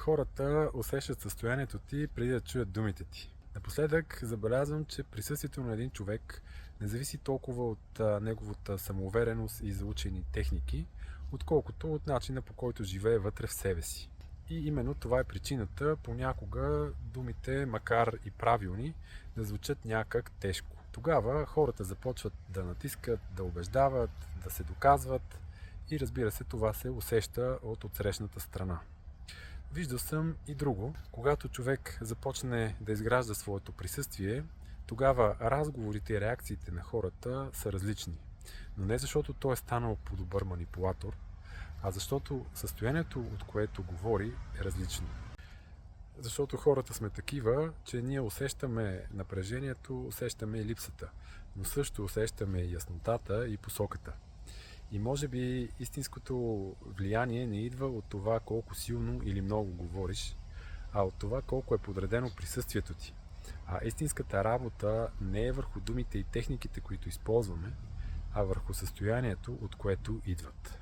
Хората усещат състоянието ти преди да чуят думите ти. Напоследък забелязвам, че присъствието на един човек не зависи толкова от неговата самоувереност и заучени техники, отколкото от начина, по който живее вътре в себе си. И именно това е причината понякога думите, макар и правилни, да звучат някак тежко. Тогава хората започват да натискат, да убеждават, да се доказват и разбира се, това се усеща от отсрещната страна. Виждал съм и друго. Когато човек започне да изгражда своето присъствие, тогава разговорите и реакциите на хората са различни. Но не защото той е станал по-добър манипулатор, а защото състоянието, от което говори, е различно. Защото хората сме такива, че ние усещаме напрежението, усещаме и липсата, но също усещаме и яснотата и посоката. И може би истинското влияние не идва от това колко силно или много говориш, а от това колко е подредено присъствието ти. А истинската работа не е върху думите и техниките, които използваме, а върху състоянието, от което идват.